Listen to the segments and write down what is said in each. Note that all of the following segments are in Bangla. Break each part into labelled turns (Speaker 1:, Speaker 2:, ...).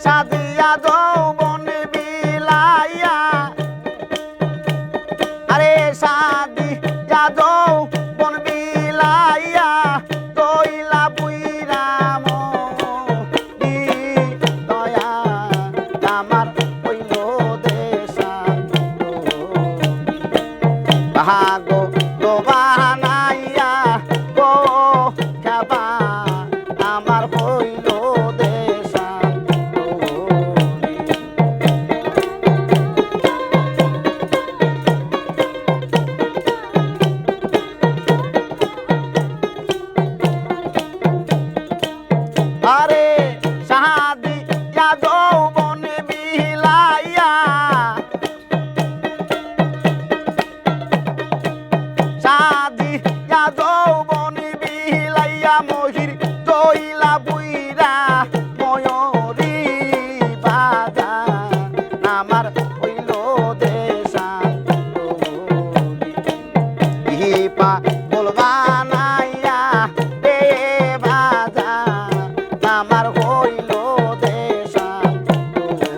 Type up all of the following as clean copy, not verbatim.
Speaker 1: সাজিয়া যৌবন বিলাইয়া আরে সাজিয়া যৌবন বিলাইয়া তৈলা বুইরা মরি দয়া আমার হইল দেশান্তরী ভাগো তো বানাইয়া গো খাবা আমার হইল আরে সাজিয়া যৌবন বিলাইয়া সাজিয়া যৌবন বিলাইয়া মহির তৈলা বুইরা ময়ূরী বাজা আমার হইল দেশান্তরী পাগল বানাইয়া দে বাজা আমার হইল দেশান্তরী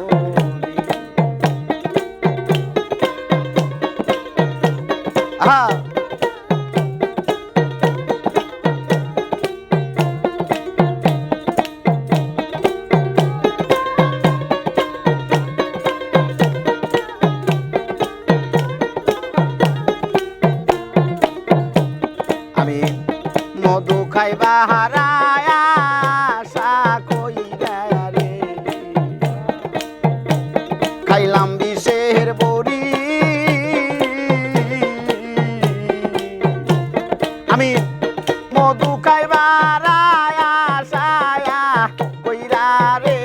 Speaker 1: আমি মধু খাইবা হারায়া আশা কইরা রে খাইলাম বিষের বড়ি আমি মধু খাইবা হারায়া আশা কইরা রে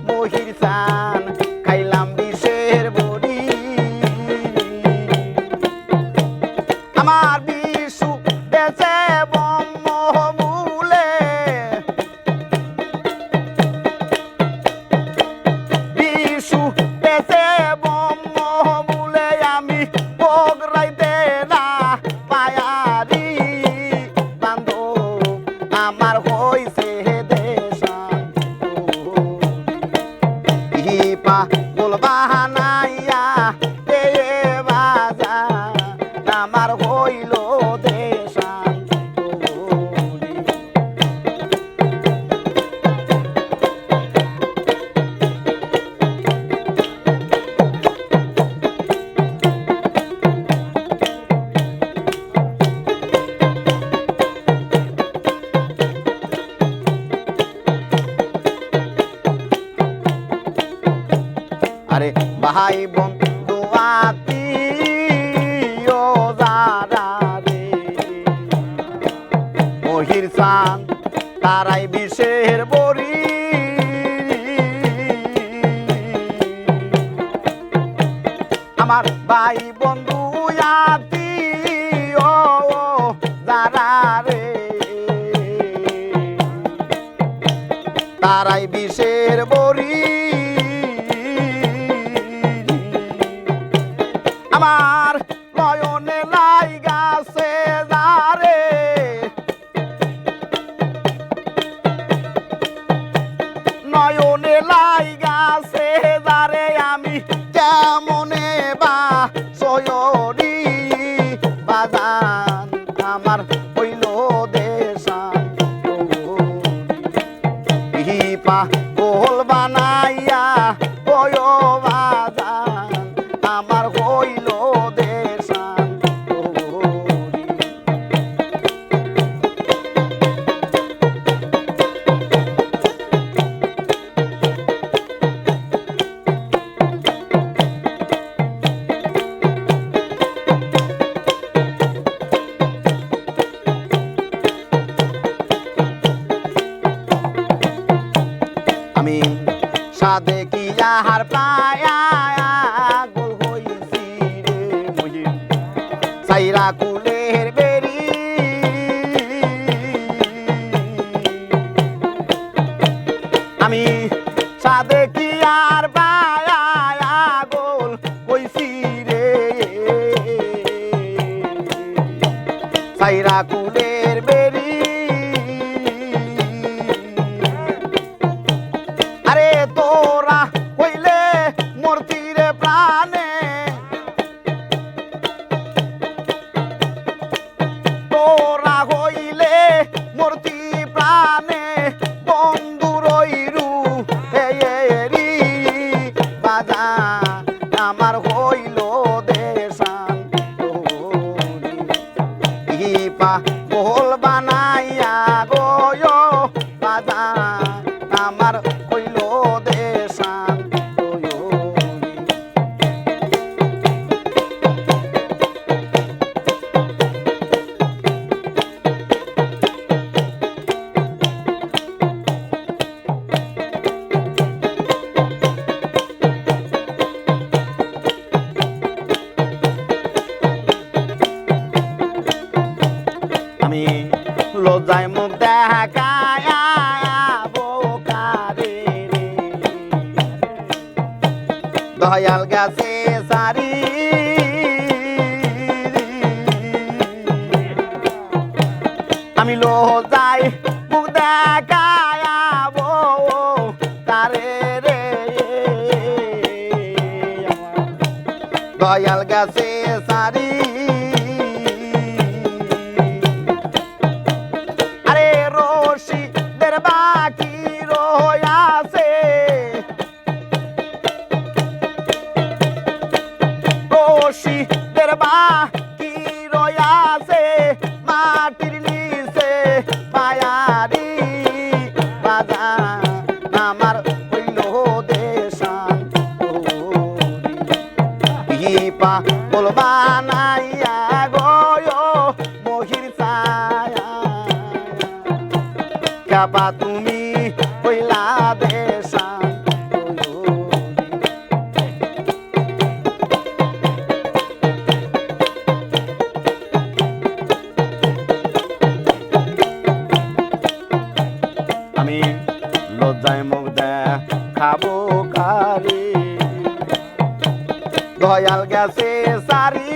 Speaker 1: মহির চান খাইলাম বিষের বড়ি আমার বিশু দেশে ব্রহ্মমূলে বিশু দেশে ব্রহ্মমূলে আমি বগরাইতে না পায়ারি বান্ধব আমার হইছে দেশান্তরী পাগল বাহানাইয়া দে বাজা আমার হইল দেশান্তরী আরে ভাই বন্ধু আত্মীয় যারা রে মহির চান তারাই বিষের বড়ি আমার ভাই বন্ধু আত্মীয় যারা রে তারাই বিষের বড়ি আমার নয়নে লাই গাছে যারে নয়নে লাই গাছে যারে আমি কেমনে বা সয়রি বাজান আমার হইল দেশান্তরী পাগল বানাইয়া বয় বাজান আমার হইল দেশান্তরী আমি সাদে কি আহার পায়া গোল হইছি রে মহির সাইরা কুলের বেরি আমি সাদে কি আর পায়া গোল হইছি রে সাইরা কুলের বেরি আরে আমার হইল দেশান আমি লজ্জায় মুখ দেখায় বোকারে রে দয়াল গাছে সারি আমি লজ্জায় মুখ দেখায় বোকারে রে দয়াল গাছে সারি বাকি রয়াছে রশিদের বাকি রয়াছে মাটির নিচে মায়ারি বাজান আমার হইল দেশান পা বলবা নাইয়া গয় মহির ছায়া কাবা তুমি হইলা দেশান আমি লজ্জায় মুখ দেখাবো কারে দয়াল গেছে সারি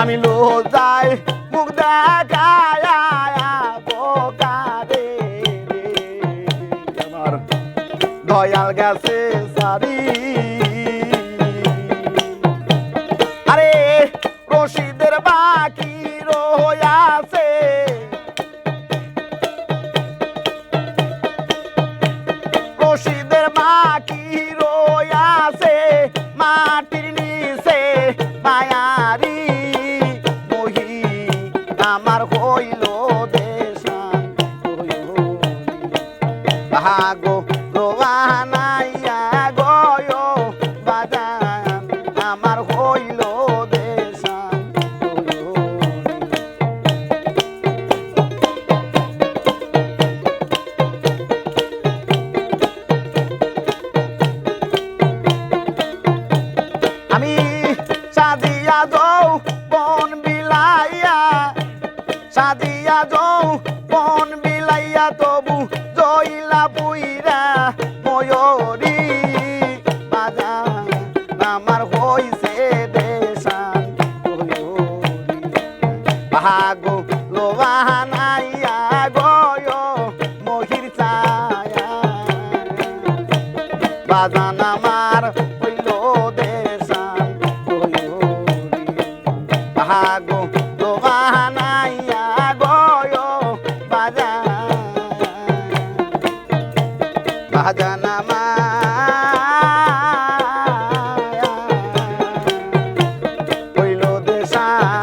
Speaker 1: আমি লজ্জায় মুখ দেখায় বোকারে আমার দয়াল গেছে সারি আরে রশিদের বাকি রয়াছে রশিদের বাকি রয়াছে মাটির নিচে মায়ারি আমার হইল দেশান ভাগো রোয়ানাইয়া গয় বাজান আমার হইল দেশান আমি সাদিয়া যাও বন বিলাইয়া সাদিয়া যাও বন বিলাইয়া তবু জইলা পুইরা ময়ূরী বাজান আমার হইছে দেশান ভাগো লোহানাইয়া গয় মহির ছায়া বাজান আমার হইল দেশান ভাগো লোহানাইয়া গয় বাজান আমার হইল দেশান